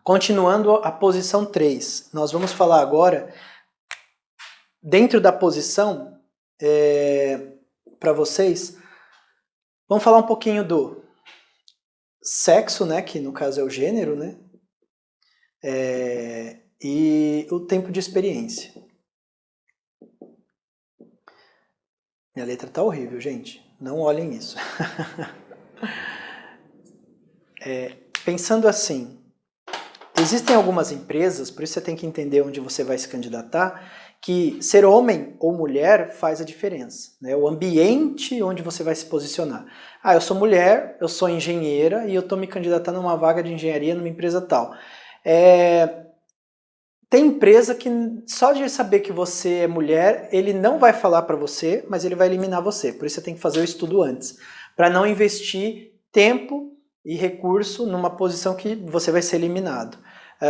Continuando a posição 3, nós vamos falar agora, dentro da posição, para vocês, vamos falar um pouquinho do sexo, né, que no caso é o gênero, né, e o tempo de experiência. Minha letra tá horrível, gente, não olhem isso. Pensando assim, existem algumas empresas, por isso você tem que entender onde você vai se candidatar, que ser homem ou mulher faz a diferença, né? O ambiente onde você vai se posicionar. Ah, eu sou mulher, eu sou engenheira e eu estou me candidatando a uma vaga de engenharia numa empresa tal. Tem empresa que só de saber que você é mulher, ele não vai falar para você, mas ele vai eliminar você. Por isso você tem que fazer o estudo antes, para não investir tempo e recurso numa posição que você vai ser eliminado.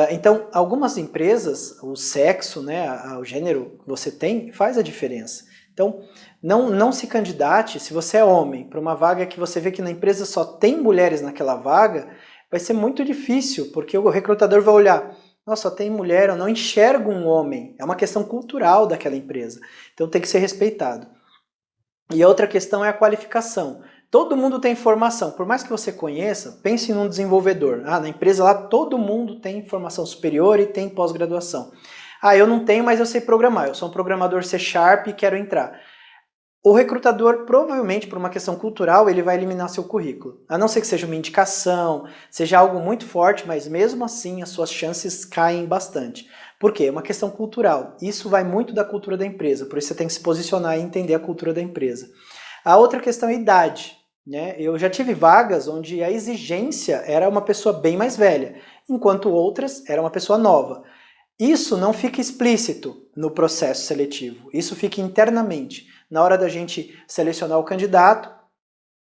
Então, algumas empresas, o sexo, né, o gênero que você tem, faz a diferença. Então, não se candidate, se você é homem, para uma vaga que você vê que na empresa só tem mulheres naquela vaga, vai ser muito difícil, porque o recrutador vai olhar, nossa, só tem mulher, eu não enxergo um homem. É uma questão cultural daquela empresa. Então tem que ser respeitado. E a outra questão é a qualificação. Todo mundo tem formação. Por mais que você conheça, pense num desenvolvedor. Na empresa lá todo mundo tem formação superior e tem pós-graduação. Eu não tenho, mas eu sei programar. Eu sou um programador C# e quero entrar. O recrutador, provavelmente, por uma questão cultural, ele vai eliminar seu currículo. A não ser que seja uma indicação, seja algo muito forte, mas mesmo assim as suas chances caem bastante. Por quê? É uma questão cultural. Isso vai muito da cultura da empresa, por isso você tem que se posicionar e entender a cultura da empresa. A outra questão é a idade, né? Eu já tive vagas onde a exigência era uma pessoa bem mais velha, enquanto outras era uma pessoa nova. Isso não fica explícito no processo seletivo, isso fica internamente. Na hora da gente selecionar o candidato,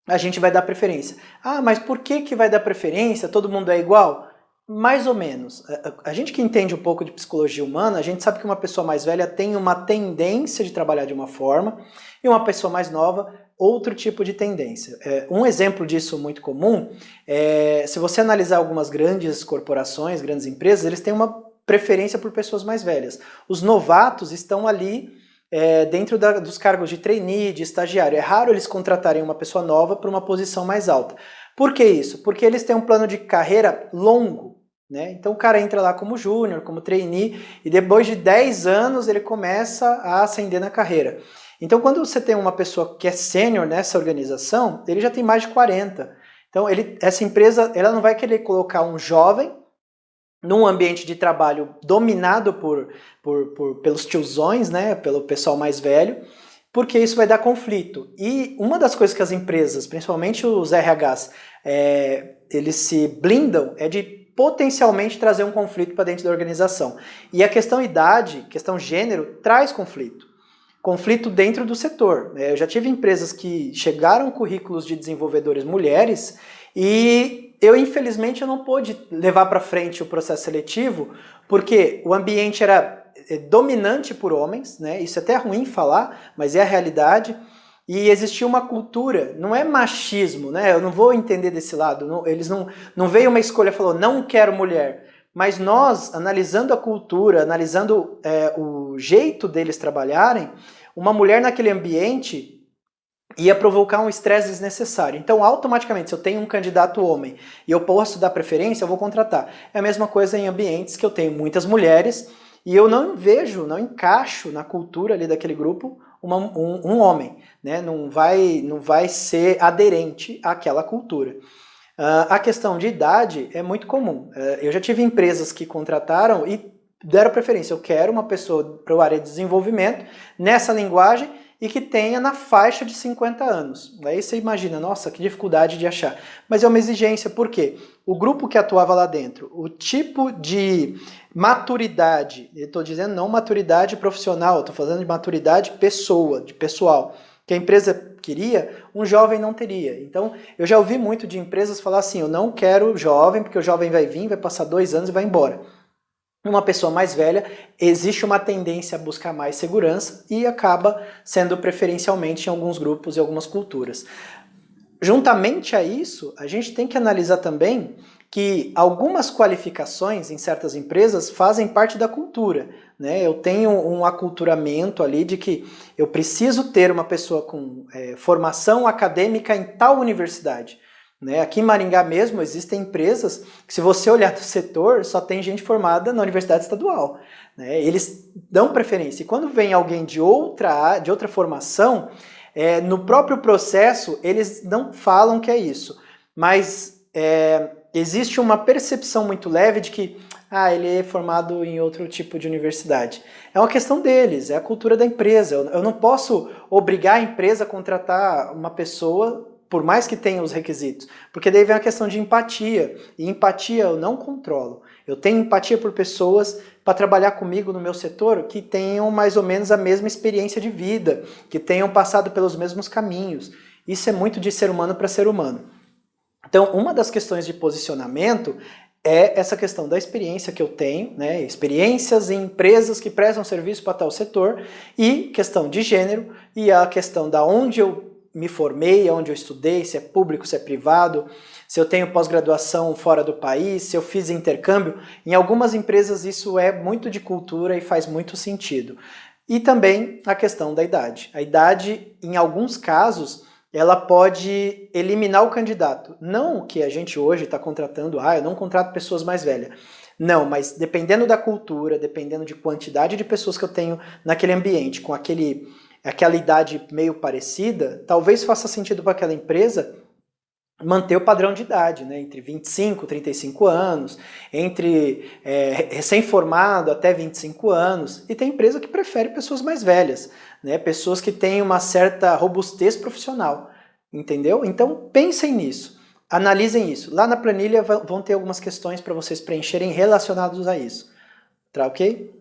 a gente vai dar preferência. Mas por que vai dar preferência? Todo mundo é igual? Mais ou menos. A gente que entende um pouco de psicologia humana, a gente sabe que uma pessoa mais velha tem uma tendência de trabalhar de uma forma e uma pessoa mais nova, outro tipo de tendência. Um exemplo disso muito comum é, se você analisar algumas grandes corporações, grandes empresas, eles têm uma preferência por pessoas mais velhas. Os novatos estão ali dentro dos cargos de trainee, de estagiário. É raro eles contratarem uma pessoa nova para uma posição mais alta. Por que isso? Porque eles têm um plano de carreira longo, né? Então o cara entra lá como júnior, como trainee, e depois de 10 anos ele começa a ascender na carreira. Então quando você tem uma pessoa que é sênior nessa organização, ele já tem mais de 40. Então essa empresa ela não vai querer colocar um jovem num ambiente de trabalho dominado pelos tiozões, né, pelo pessoal mais velho, porque isso vai dar conflito. E uma das coisas que as empresas, principalmente os RHs, eles se blindam é de potencialmente trazer um conflito para dentro da organização. E a questão idade, questão gênero, traz conflito. Conflito dentro do setor. Eu já tive empresas que chegaram currículos de desenvolvedores mulheres e eu, infelizmente, eu não pude levar para frente o processo seletivo porque o ambiente era dominante por homens, né? Isso é até ruim falar, mas é a realidade. E existia uma cultura, não é machismo, né? Eu não vou entender desse lado. Eles não veio uma escolha e falou, não quero mulher. Mas nós, analisando a cultura, analisando o jeito deles trabalharem, uma mulher naquele ambiente ia provocar um estresse desnecessário. Então, automaticamente, se eu tenho um candidato homem e eu posso dar preferência, eu vou contratar. É a mesma coisa em ambientes que eu tenho muitas mulheres e eu não vejo, não encaixo na cultura ali daquele grupo um homem, né? Não vai ser aderente àquela cultura. A questão de idade é muito comum. Eu já tive empresas que contrataram e deram preferência. Eu quero uma pessoa para a área de desenvolvimento nessa linguagem e que tenha na faixa de 50 anos. Aí você imagina, nossa, que dificuldade de achar. Mas é uma exigência, por quê? O grupo que atuava lá dentro, o tipo de maturidade, eu estou dizendo não maturidade profissional, estou falando de maturidade pessoal, que a empresa queria, um jovem não teria. Então, eu já ouvi muito de empresas falar assim, eu não quero jovem, porque o jovem vai vir, vai passar 2 anos e vai embora. Uma pessoa mais velha, existe uma tendência a buscar mais segurança e acaba sendo preferencialmente em alguns grupos e algumas culturas. Juntamente a isso, a gente tem que analisar também que algumas qualificações em certas empresas fazem parte da cultura, né? Eu tenho um aculturamento ali de que eu preciso ter uma pessoa com formação acadêmica em tal universidade. Né? Aqui em Maringá mesmo existem empresas que, se você olhar do setor, só tem gente formada na universidade estadual. Né? Eles dão preferência. E quando vem alguém de outra formação, no próprio processo eles não falam que é isso. Mas existe uma percepção muito leve de que ele é formado em outro tipo de universidade. É uma questão deles, é a cultura da empresa. Eu não posso obrigar a empresa a contratar uma pessoa, por mais que tenha os requisitos, porque daí vem a questão de empatia, e empatia eu não controlo. Eu tenho empatia por pessoas para trabalhar comigo no meu setor que tenham mais ou menos a mesma experiência de vida, que tenham passado pelos mesmos caminhos. Isso é muito de ser humano para ser humano. Então, uma das questões de posicionamento é essa questão da experiência que eu tenho, né? Experiências em empresas que prestam serviço para tal setor, e questão de gênero, e a questão da onde eu me formei, onde eu estudei, se é público, se é privado, se eu tenho pós-graduação fora do país, se eu fiz intercâmbio. Em algumas empresas isso é muito de cultura e faz muito sentido. E também a questão da idade. A idade, em alguns casos, ela pode eliminar o candidato. Não que a gente hoje está contratando, eu não contrato pessoas mais velhas. Não, mas dependendo da cultura, dependendo de quantidade de pessoas que eu tenho naquele ambiente, com aquela idade meio parecida, talvez faça sentido para aquela empresa manter o padrão de idade, né? Entre 25 e 35 anos, entre recém-formado até 25 anos, e tem empresa que prefere pessoas mais velhas, né? Pessoas que têm uma certa robustez profissional, entendeu? Então pensem nisso, analisem isso. Lá na planilha vão ter algumas questões para vocês preencherem relacionadas a isso, tá ok?